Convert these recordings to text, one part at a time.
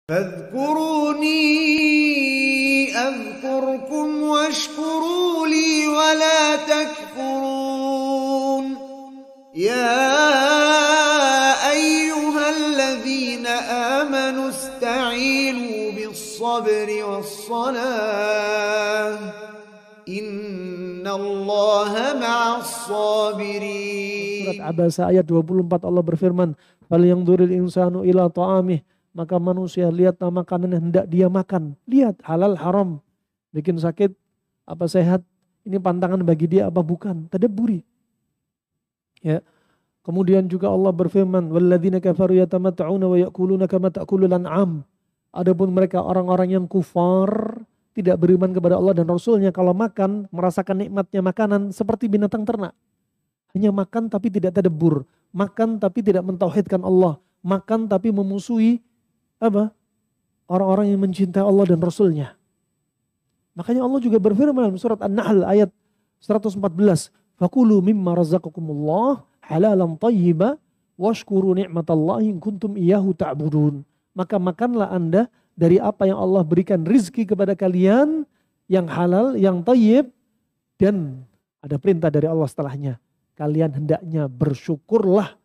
فاذكروني أذكركم واشكروا لي ولا تكفرون يا أيها الذين آمنوا استعينوا بالصبر والصلاة إن الله مع الصابرين. Surat Abasa ayat 24 Allah berfirman, "Fal yanzuril insanu ila ta'amih." Maka manusia lihatlah makanan yang hendak dia makan. Lihat halal haram. Bikin sakit apa sehat. Ini pantangan bagi dia apa bukan. Tadabburi. Ya. Kemudian juga Allah berfirman, "Walladzina kafaru yatamatta'una wa ya'kuluna kama ta'kulul an'am." Adapun mereka orang-orang yang kufar, tidak beriman kepada Allah dan Rasulnya, kalau makan merasakan nikmatnya makanan seperti binatang ternak. Hanya makan tapi tidak tadabbur. Makan tapi tidak mentauhidkan Allah. Makan tapi memusuhi apa? Orang-orang yang mencintai Allah dan Rasulnya. Makanya Allah juga berfirman dalam surat An-Nahl ayat 114. Fakulu mimma razaqakumullah halalan tayyiba washkuru ni'matallahi in kuntum iyyahu ta'budun. Maka makanlah Anda dari apa yang Allah berikan rizki kepada kalian yang halal, yang tayyib, dan ada perintah dari Allah setelahnya. Kalian hendaknya bersyukurlah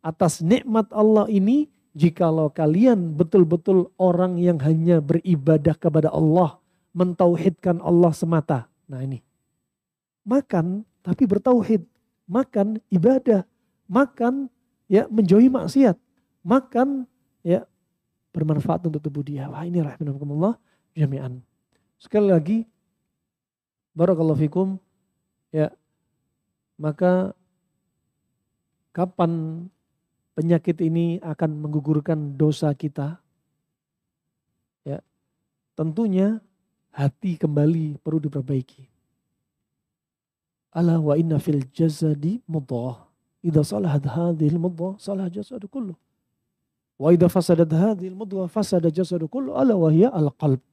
atas nikmat Allah ini jikalau kalian betul-betul orang yang hanya beribadah kepada Allah, mentauhidkan Allah semata. Nah ini, makan tapi bertauhid, makan ibadah, makan ya menjauhi maksiat, makan ya bermanfaat untuk tubuh dia. Wah ini rahimakumullah jami'an. Sekali lagi, barakallahu fikum, ya maka kapan penyakit ini akan menggugurkan dosa kita? Ya, tentunya hati kembali perlu diperbaiki. Ala wa inna fil jasadi mudghah. Idza salahat hadhil mudghah salaha jasadu kullu. Wa idza fasadat hadhil mudghah fasada jasadu kullu ala wa hiya al-qalb.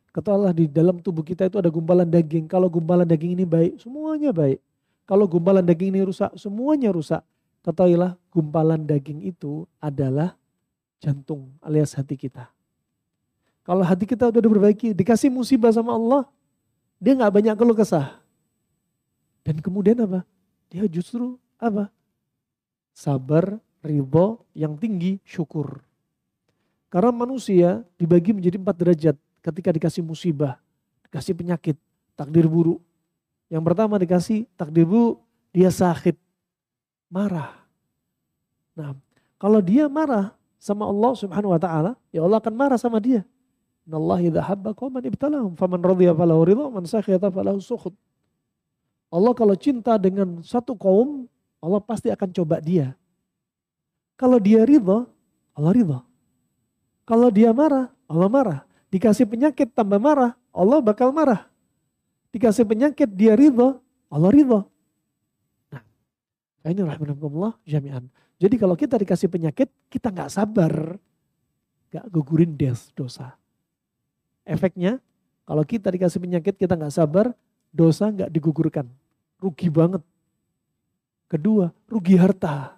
Kata Allah, di dalam tubuh kita itu ada gumpalan daging. Kalau gumpalan daging ini baik, semuanya baik. Kalau gumpalan daging ini rusak, semuanya rusak. Ketahuilah gumpalan daging itu adalah jantung alias hati kita. Kalau hati kita udah diperbaiki, dikasih musibah sama Allah, dia gak banyak keluh kesah. Dan kemudian apa? Dia justru apa? Sabar, ridho, yang tinggi, syukur. Karena manusia dibagi menjadi 4 derajat ketika dikasih musibah, dikasih penyakit, takdir buruk. Yang pertama dikasih takdir buruk, dia sakit, marah. Nah, kalau dia marah sama Allah Subhanahu wa taala, ya Allah akan marah sama dia. Innallaha idza habba qauman ibtalahum faman radiya falahu ridha man sakhita falahu sukhut. Allah kalau cinta dengan satu kaum, Allah pasti akan coba dia. Kalau dia ridha, Allah ridha. Kalau dia marah, Allah marah. Dikasih penyakit tambah marah, Allah bakal marah. Dikasih penyakit dia ridha, Allah ridha. Ini rahimahumullah jami'an. Jadi kalau kita dikasih penyakit, kita gak sabar, gak gugurin dosa. Efeknya, kalau kita dikasih penyakit, kita gak sabar, dosa gak digugurkan. Rugi banget. Kedua, rugi harta.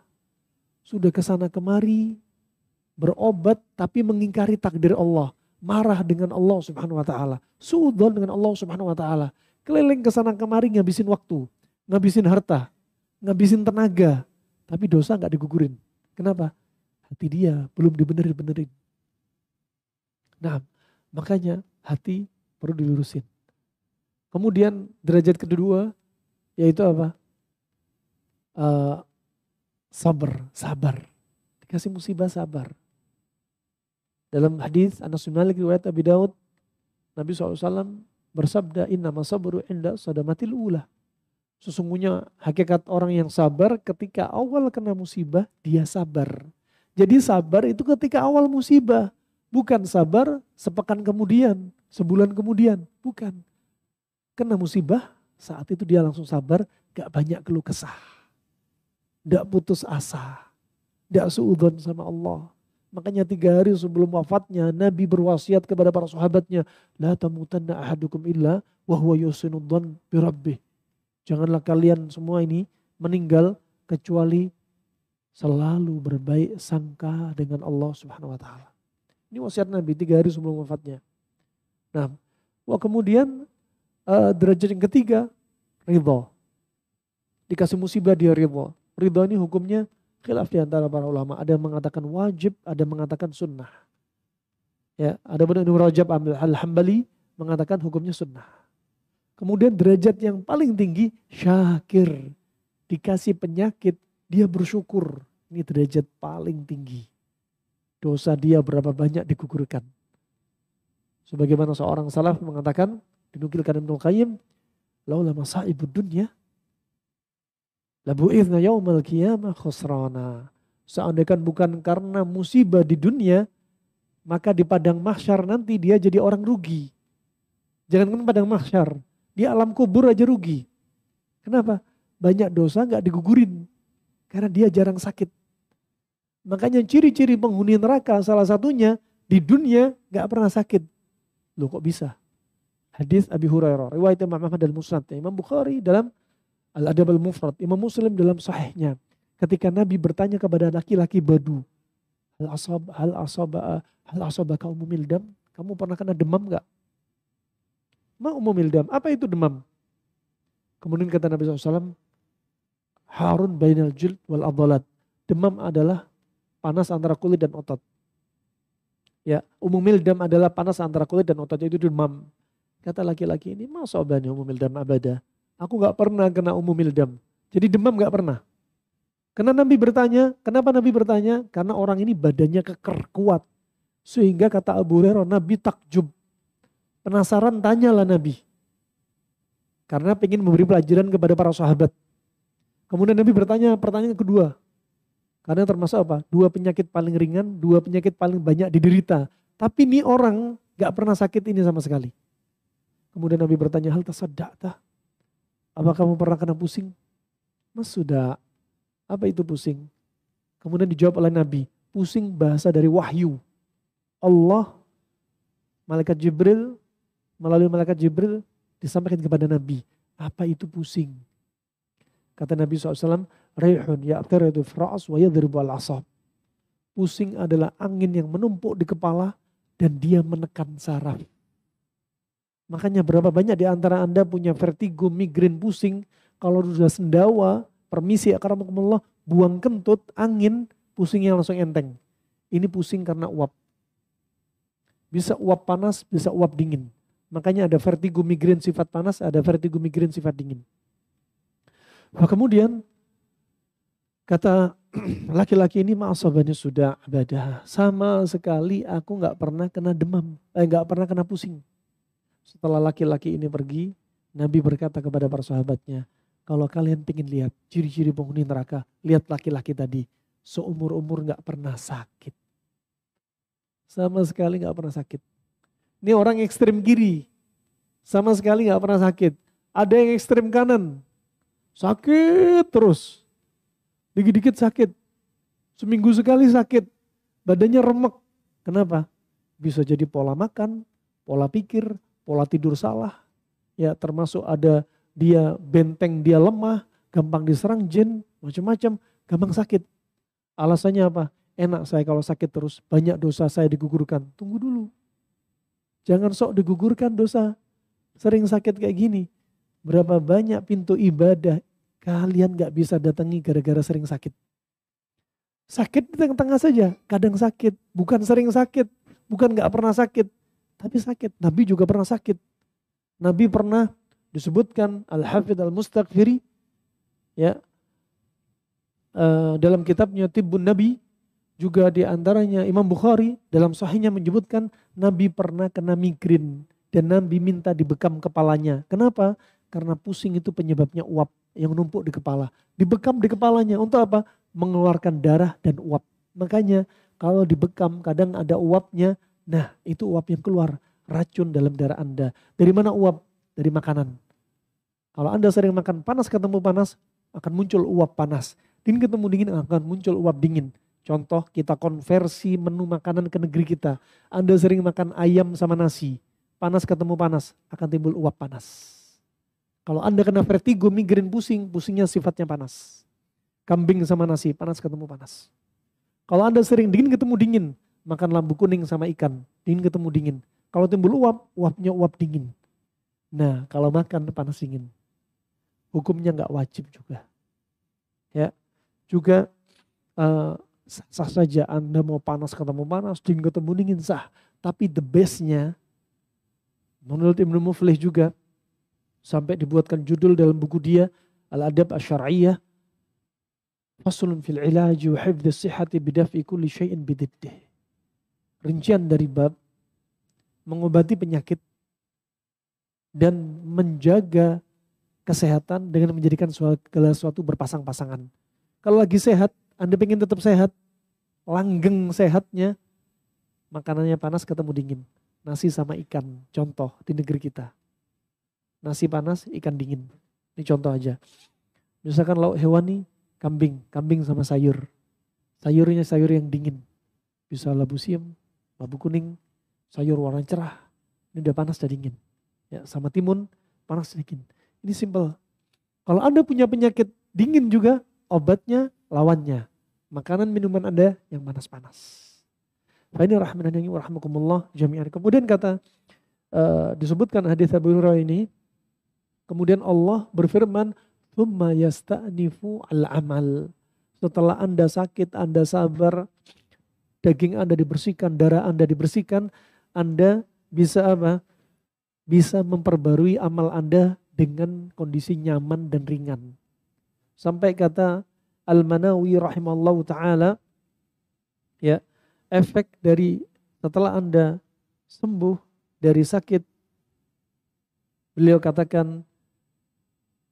Sudah kesana kemari, berobat tapi mengingkari takdir Allah. Marah dengan Allah Subhanahu wa ta'ala. Suudzon dengan Allah Subhanahu wa ta'ala. Keliling kesana kemari ngabisin waktu, ngabisin harta, ngabisin tenaga, tapi dosa gak digugurin. Kenapa? Hati dia belum dibenerin. Nah, makanya hati perlu dilurusin. Kemudian derajat kedua, yaitu apa? Sabar. Dikasih musibah sabar. Dalam hadis Anas bin Malik riwayat Abi Daud, Nabi SAW bersabda, "Innama sabru inda sadamatil ula." Sesungguhnya hakikat orang yang sabar ketika awal kena musibah, dia sabar. Jadi sabar itu ketika awal musibah. Bukan sabar sepekan kemudian, sebulan kemudian. Bukan. Kena musibah, saat itu dia langsung sabar, gak banyak keluh kesah. Gak putus asa. Gak suudzon sama Allah. Makanya 3 hari sebelum wafatnya, Nabi berwasiat kepada para sahabatnya, "La tamutanna ahadukum illa wa huwa yuhsinu dzan bi rabbih." Janganlah kalian semua ini meninggal kecuali selalu berbaik sangka dengan Allah Subhanahu wa taala. Ini wasiat Nabi 3 hari sebelum wafatnya. Nah, kemudian derajat yang ketiga, ridho. Dikasih musibah dia ridho. Ridho ini hukumnya khilaf di antara para ulama. Ada yang mengatakan wajib, ada yang mengatakan sunnah. Ya, ada Ibnu Rajab Al-Hambali mengatakan hukumnya sunnah. Kemudian derajat yang paling tinggi, syakir. Dikasih penyakit, dia bersyukur. Ini derajat paling tinggi. Dosa dia berapa banyak digugurkan. Sebagaimana seorang salaf mengatakan, dinukilkan Ibnu Qayyim, laula masaibud dunya labu'ithna yaumal qiyamah khusrana. Seandainya bukan karena musibah di dunia, maka di padang mahsyar nanti dia jadi orang rugi. Jangankan padang mahsyar, di alam kubur aja rugi. Kenapa? Banyak dosa gak digugurin. Karena dia jarang sakit. Makanya ciri-ciri penghuni neraka salah satunya di dunia gak pernah sakit. Loh kok bisa? Hadis Abi Hurairah, riwayat Imam Ahmad al-Musnad, Imam Bukhari dalam Al-Adab al-Mufrad, Imam Muslim dalam sahihnya. Ketika Nabi bertanya kepada laki-laki Badu, hal asabaka umumil dam? Kamu pernah kena demam enggak? Ma umumil dam? Apa itu demam? Kemudian kata Nabi SAW, harun bainal jild wal adhalat. Demam adalah panas antara kulit dan otot. Ya, umumil dam adalah panas antara kulit dan otot, itu demam. Kata laki-laki ini, masa obani umumil dam abada. Aku gak pernah kena umumil dam. Jadi demam gak pernah. Karena Nabi bertanya, kenapa Nabi bertanya? Karena orang ini badannya keker, kuat. Sehingga kata Abu Hurairah, Nabi takjub. Penasaran, tanyalah Nabi. Karena ingin memberi pelajaran kepada para sahabat. Kemudian Nabi bertanya, pertanyaan kedua. Karena termasuk apa? 2 penyakit paling ringan, 2 penyakit paling banyak diderita. Tapi ini orang gak pernah sakit ini sama sekali. Kemudian Nabi bertanya, hal tasaddaqta? Apa kamu pernah kena pusing? Mas sudah. Apa itu pusing? Kemudian dijawab oleh Nabi, pusing bahasa dari wahyu. Allah, malaikat Jibril, melalui malaikat Jibril disampaikan kepada Nabi, apa itu pusing? Kata Nabi SAW, Rayhun ya'taridu fir'as wa yadribu al-asab. Pusing adalah angin yang menumpuk di kepala dan dia menekan saraf. Makanya berapa banyak di antara Anda punya vertigo, migrain, pusing. Kalau sudah sendawa, permisi akramakumullah, buang kentut, angin, pusingnya langsung enteng. Ini pusing karena uap. Bisa uap panas, bisa uap dingin. Makanya ada vertigo, migrain sifat panas, ada vertigo, migrain sifat dingin. Nah, kemudian kata laki-laki ini, ma'asabani sudah abadah. Sama sekali aku gak pernah kena demam, gak pernah kena pusing. Setelah laki-laki ini pergi, Nabi berkata kepada para sahabatnya, kalau kalian pengen lihat ciri-ciri penghuni neraka, lihat laki-laki tadi, seumur-umur gak pernah sakit. Sama sekali gak pernah sakit. Ini orang ekstrem kiri, sama sekali gak pernah sakit. Ada yang ekstrem kanan, sakit terus. Dikit-dikit sakit, seminggu sekali sakit, badannya remek. Kenapa? Bisa jadi pola makan, pola pikir, pola tidur salah, ya termasuk ada dia benteng, dia lemah, gampang diserang jin, macam-macam, gampang sakit. Alasannya apa? Enak saya kalau sakit terus, banyak dosa saya digugurkan. Tunggu dulu, jangan sok digugurkan dosa, sering sakit kayak gini. Berapa banyak pintu ibadah kalian gak bisa datangi gara-gara sering sakit. Sakit di tengah-tengah saja, kadang sakit, bukan sering sakit, bukan gak pernah sakit. Tapi sakit. Nabi juga pernah sakit. Nabi pernah disebutkan Al-Hafidh Al-Mustaghfiri ya, dalam kitabnya Tibbun Nabi, juga di antaranya Imam Bukhari dalam sahihnya menyebutkan Nabi pernah kena migrain dan Nabi minta dibekam kepalanya. Kenapa? Karena pusing itu penyebabnya uap yang numpuk di kepala. Dibekam di kepalanya untuk apa? Mengeluarkan darah dan uap. Makanya kalau dibekam kadang ada uapnya. Nah itu uap yang keluar, racun dalam darah Anda. Dari mana uap? Dari makanan. Kalau Anda sering makan panas ketemu panas, akan muncul uap panas. Dingin ketemu dingin akan muncul uap dingin. Contoh kita konversi menu makanan ke negeri kita. Anda sering makan ayam sama nasi, panas ketemu panas, akan timbul uap panas. Kalau Anda kena vertigo, migrain, pusing, pusingnya sifatnya panas. Kambing sama nasi, panas ketemu panas. Kalau Anda sering dingin ketemu dingin, makan lambu kuning sama ikan, dingin ketemu dingin. Kalau timbul uap, uapnya uap dingin. Nah, kalau makan panas dingin, hukumnya nggak wajib juga. Ya, juga sah saja Anda mau panas ketemu panas, dingin ketemu dingin sah. Tapi the bestnya, menurut Ibnu Muflih juga, sampai dibuatkan judul dalam buku dia, Al-Adab Asy-Syar'iyyah, Faslun fil ilaji wa hifdhis sihhati bidaf'i kulli syai'in bididdih. Rincian dari bab mengobati penyakit dan menjaga kesehatan dengan menjadikan segala sesuatu berpasang-pasangan. Kalau lagi sehat, Anda pengen tetap sehat, langgeng sehatnya, makanannya panas ketemu dingin. Nasi sama ikan, contoh di negeri kita. Nasi panas, ikan dingin. Ini contoh aja. Misalkan lauk hewani, kambing sama sayur. Sayurnya sayur yang dingin. Bisa labu siam, labu kuning, sayur warna cerah. Ini udah panas, udah dingin. Ya, sama timun, panas dingin. Ini simple. Kalau Anda punya penyakit dingin juga, obatnya lawannya. Makanan minuman Anda yang panas-panas. Fa ini rahmanani wa rahmakumullah jami'an. Kemudian kata disebutkan hadis Abu Hurairah ini, kemudian Allah berfirman, "Tsumma yasta'nifu al-amal." Setelah Anda sakit, Anda sabar, daging Anda dibersihkan, darah Anda dibersihkan, Anda bisa apa? Bisa memperbarui amal Anda dengan kondisi nyaman dan ringan. Sampai kata Al-Manawi rahimallahu ta'ala, ya, efek dari setelah Anda sembuh dari sakit, beliau katakan,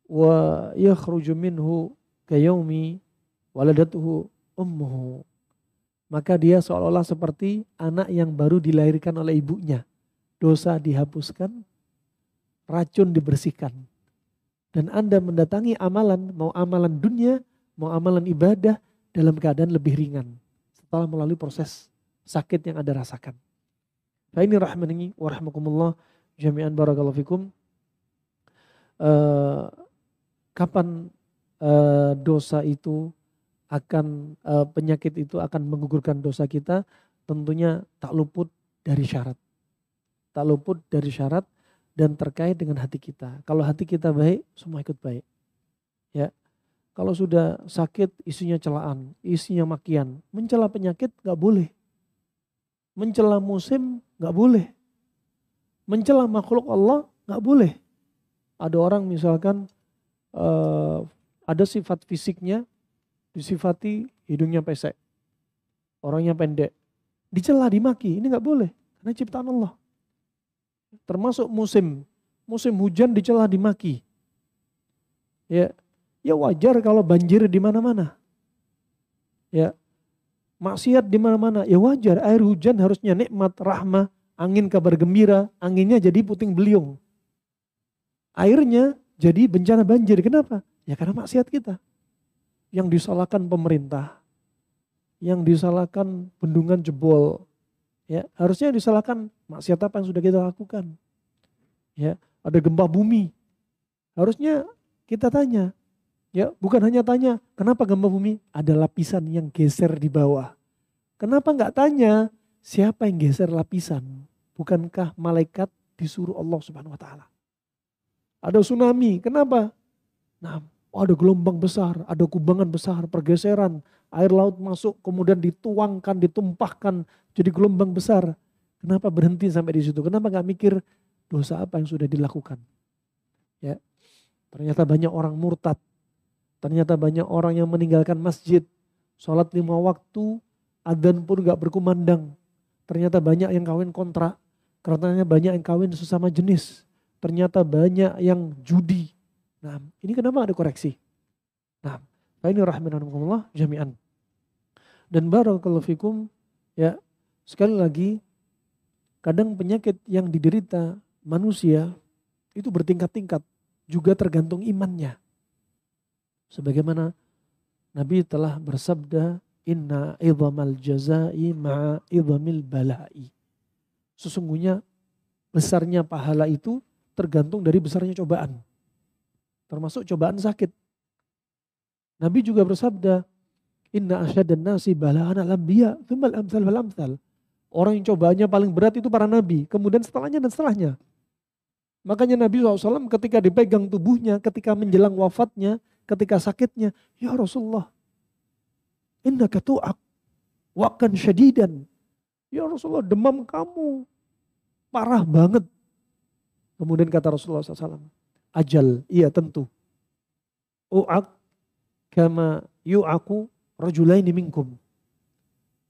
wa yakhruju minhu kayaumi waladatuhu ummuhu. Maka dia seolah-olah seperti anak yang baru dilahirkan oleh ibunya. Dosa dihapuskan, racun dibersihkan. Dan Anda mendatangi amalan, mau amalan dunia, mau amalan ibadah, dalam keadaan lebih ringan. Setelah melalui proses sakit yang Anda rasakan. Fa ini rahmani wa rahmakumullah jami'an barakallahu fikum. Kapan dosa itu akan, penyakit itu akan menggugurkan dosa kita, tentunya tak luput dari syarat. Tak luput dari syarat dan terkait dengan hati kita. Kalau hati kita baik, semua ikut baik. Ya. Kalau sudah sakit, isinya celaan, isinya makian. Mencela penyakit gak boleh. Mencela musim gak boleh. Mencela makhluk Allah gak boleh. Ada orang misalkan ada sifat fisiknya, disifati hidungnya pesek, orangnya pendek, dicela, dimaki, ini gak boleh. Karena ciptaan Allah. Termasuk musim hujan dicela, dimaki. Ya wajar kalau banjir di mana-mana. Ya, maksiat di mana-mana, ya wajar. Air hujan harusnya nikmat, rahmah, angin kabar gembira, anginnya jadi puting beliung. Airnya jadi bencana banjir. Kenapa? Ya karena maksiat kita. Yang disalahkan pemerintah, yang disalahkan bendungan jebol. Ya, harusnya disalahkan maksiat apa yang sudah kita lakukan. Ya, ada gempa bumi. Harusnya kita tanya, ya, bukan hanya tanya, kenapa gempa bumi? Ada lapisan yang geser di bawah. Kenapa enggak tanya siapa yang geser lapisan? Bukankah malaikat disuruh Allah Subhanahu wa taala? Ada tsunami, kenapa? Nah, ada gelombang besar, ada kubangan besar, pergeseran, air laut masuk, kemudian dituangkan, ditumpahkan jadi gelombang besar. Kenapa berhenti sampai di situ? Kenapa nggak mikir dosa apa yang sudah dilakukan? Ya, ternyata banyak orang murtad, ternyata banyak orang yang meninggalkan masjid, sholat 5 waktu, adzan pun nggak berkumandang. Ternyata banyak yang kawin kontrak, ternyata banyak yang kawin sesama jenis, ternyata banyak yang judi. Nah, ini kenapa ada koreksi? Nah, ini rahimahumullah jami'an. Dan barakallahu fikum, ya, sekali lagi, kadang penyakit yang diderita manusia itu bertingkat-tingkat, juga tergantung imannya. Sebagaimana Nabi telah bersabda, inna idhamal jazai ma'a idhamil balai. Sesungguhnya besarnya pahala itu tergantung dari besarnya cobaan. Termasuk cobaan sakit. Nabi juga bersabda, inna asyadan nasi bala'an al-anbiya, thummal amsal wal amsal. Orang yang cobaannya paling berat itu para nabi. Kemudian setelahnya dan setelahnya. Makanya Nabi SAW ketika dipegang tubuhnya, ketika menjelang wafatnya, ketika sakitnya, ya Rasulullah, innaka tu'ak wa'kan syadidan. Ya Rasulullah, demam kamu parah banget. Kemudian kata Rasulullah SAW, ajal, iya tentu. U'ak kama yu'aku rajulaini minkum.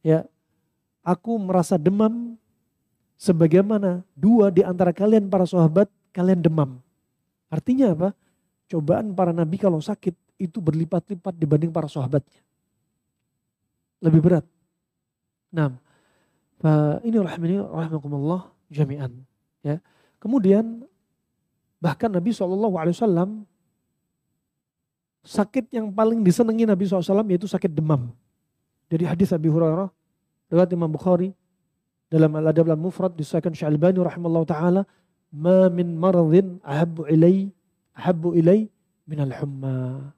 Ya, aku merasa demam sebagaimana dua di antara kalian para sahabat, kalian demam. Artinya apa? Cobaan para nabi kalau sakit itu berlipat-lipat dibanding para sahabatnya. Lebih berat. Nah, ini rahimakumullah jami'an. Ya. Kemudian bahkan Nabi SAW sakit yang paling disenangi Nabi SAW yaitu sakit demam. Dari hadis Abi Hurairah, riwayat Imam Bukhari dalam Al-Adab Al-Mufrad disahkan Syalbani rahimallahu taala, ma min maradhin ahabbu ilai minal humma.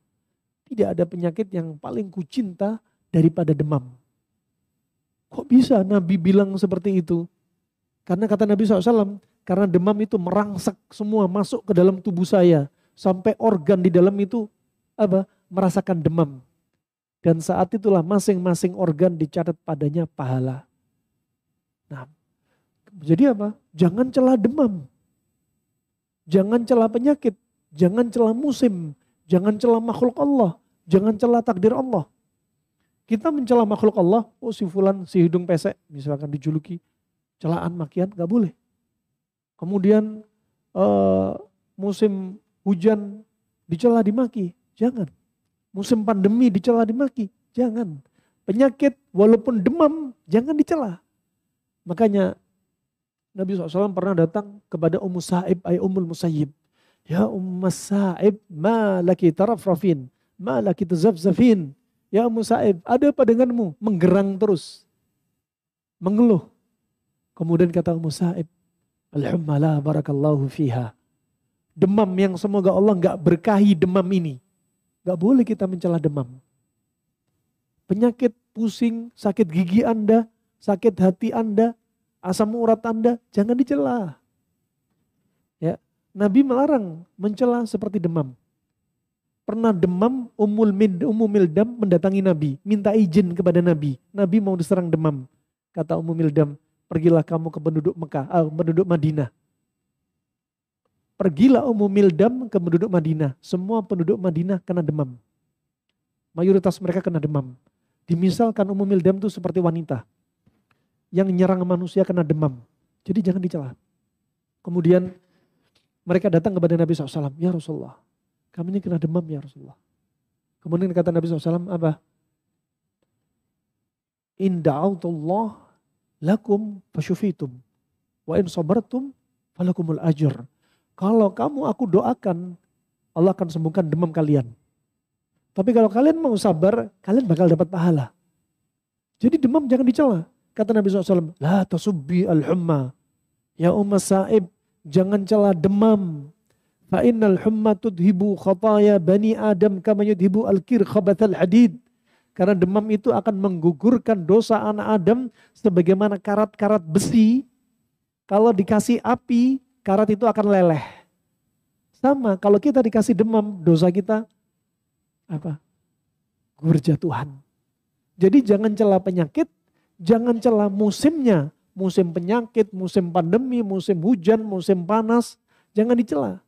Tidak ada penyakit yang paling kucinta daripada demam. Kok bisa Nabi bilang seperti itu? Karena kata Nabi SAW, karena demam itu merangsek semua masuk ke dalam tubuh saya. Sampai organ di dalam itu merasakan demam. Dan saat itulah masing-masing organ dicatat padanya pahala. Nah, jadi apa? Jangan celah demam. Jangan celah penyakit. Jangan celah musim. Jangan celah makhluk Allah. Jangan celah takdir Allah. Kita mencela makhluk Allah, si fulan si hidung pesek, misalkan dijuluki celaan makian, gak boleh. Kemudian musim hujan dicela dimaki, jangan. Musim pandemi dicela dimaki, jangan. Penyakit walaupun demam, jangan dicela. Makanya Nabi SAW pernah datang kepada Ummu Sa'ib, Ummul Musayyib. Ya Ummu Sa'ib, ma laki tarafrafin, ma laki tazafzafin. Ya Ummu Sa'ib, ada apa denganmu? Menggerang terus. Mengeluh. Kemudian kata Ummu Sa'ib, alhamdulillah barakallahu fiha. Demam yang semoga Allah gak berkahi demam ini. Gak boleh kita mencela demam. Penyakit, pusing, sakit gigi Anda, sakit hati Anda, asam urat Anda, jangan dicela. Ya, Nabi melarang mencela seperti demam. Pernah demam, Ummu Mildam mendatangi Nabi, minta izin kepada Nabi. Nabi mau diserang demam. Kata Ummu Mildam, pergilah kamu ke penduduk penduduk Madinah. Pergilah Ummu Mildam ke penduduk Madinah. Semua penduduk Madinah kena demam. Mayoritas mereka kena demam. Dimisalkan Ummu Mildam itu seperti wanita yang nyerang manusia kena demam. Jadi jangan dicela. Kemudian mereka datang kepada Nabi SAW. Ya Rasulullah, kami ini kena demam ya Rasulullah. Kemudian kata Nabi SAW apa? In da'autullah lakum fasyufitum. Wa in sabartum falakumul ajr. Kalau kamu aku doakan, Allah akan sembuhkan demam kalian. Tapi kalau kalian mau sabar, kalian bakal dapat pahala. Jadi demam jangan dicela. Kata Nabi SAW, la tasubbi al-humma. Ya Ummu Sa'ib, jangan cela demam. Fa innal humma tudhibu khataya bani Adam kama yudhibu al-kir khabathal hadid. Karena demam itu akan menggugurkan dosa anak Adam sebagaimana karat-karat besi. Kalau dikasih api, karat itu akan leleh. Sama, kalau kita dikasih demam, dosa kita berjatuhan. Jadi jangan cela penyakit, jangan cela musimnya. Musim penyakit, musim pandemi, musim hujan, musim panas, jangan dicela.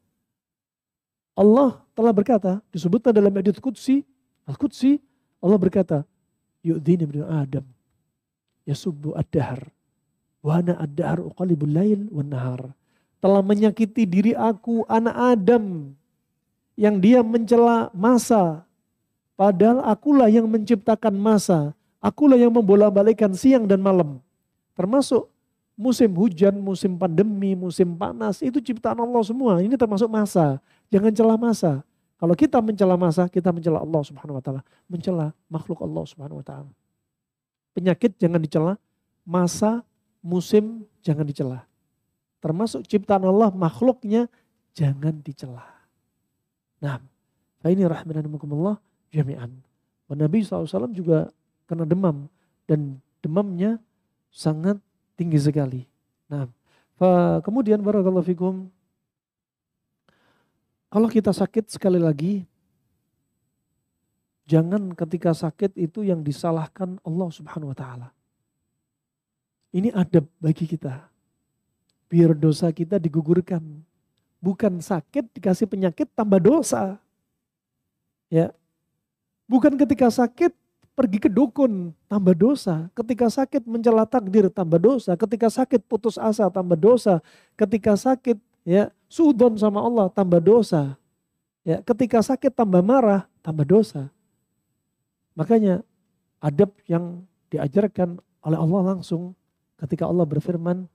Allah telah berkata, disebutkan dalam hadits Qudsi, Al-Qudsi, Allah berkata, yu'dhini ibnu Adam, yasubbu ad-dahr, wa ana ad-dahr uqalibul lail wan nahar. Telah menyakiti diri aku, anak Adam, yang dia mencela masa, padahal akulah yang menciptakan masa, akulah yang membolak-balikkan siang dan malam. Termasuk musim hujan, musim pandemi, musim panas, itu ciptaan Allah semua. Ini termasuk masa. Jangan celah masa. Kalau kita mencela masa, kita mencela Allah Subhanahu wa taala, mencela makhluk Allah Subhanahu wa taala. Penyakit jangan dicela, masa, musim jangan dicela. Termasuk ciptaan Allah, makhluknya jangan dicela. Nah, ini rahmanakumullah jami'an. Nabi SAW juga kena demam dan demamnya sangat tinggi sekali. Nah, kemudian barakallahu fikum, kalau kita sakit sekali lagi, jangan ketika sakit itu yang disalahkan Allah Subhanahu wa taala. Ini adab bagi kita. Biar dosa kita digugurkan. Bukan sakit dikasih penyakit tambah dosa. Ya. Bukan ketika sakit pergi ke dukun tambah dosa. Ketika sakit mencela takdir tambah dosa. Ketika sakit putus asa tambah dosa. Ketika sakit ya suudzon sama Allah tambah dosa. Ya, ketika sakit tambah marah tambah dosa. Makanya adab yang diajarkan oleh Allah langsung ketika Allah berfirman,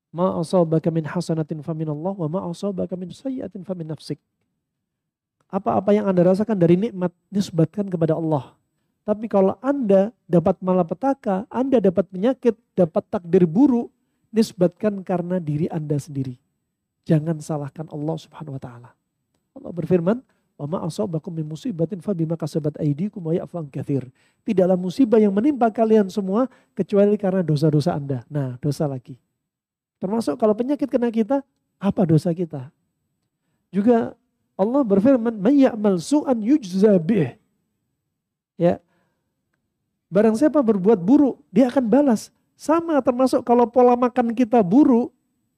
ma asabaka min hasanatin faminallah wa ma asabaka min sayyi'atin famin nafsik. Apa-apa yang Anda rasakan dari nikmat nisbatkan kepada Allah. Tapi kalau Anda dapat malapetaka, Anda dapat penyakit, dapat takdir buruk, nisbatkan karena diri Anda sendiri. Jangan salahkan Allah Subhanahu wa taala. Allah berfirman, wa ma asabakum min musibatin fabima kasabat aydikum wa ya'fu an katsir. Tidaklah musibah yang menimpa kalian semua kecuali karena dosa-dosa Anda. Nah, dosa lagi. Termasuk kalau penyakit kena kita, apa dosa kita? Juga Allah berfirman, "May ya'mal su'an yujza bih." Ya. Barang siapa berbuat buruk, dia akan balas. Sama termasuk kalau pola makan kita buruk,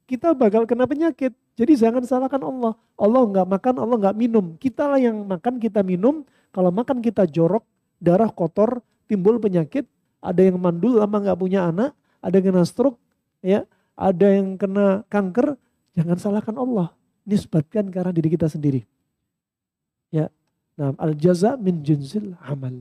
kita bakal kena penyakit. Jadi jangan salahkan Allah. Allah enggak makan, Allah enggak minum. Kitalah yang makan, kita minum. Kalau makan kita jorok, darah kotor, timbul penyakit. Ada yang mandul lama enggak punya anak, ada yang kena stroke, ya, ada yang kena kanker. Jangan salahkan Allah. Nisbatkan karena diri kita sendiri. Ya. Nah, al jaza min jinsil amal.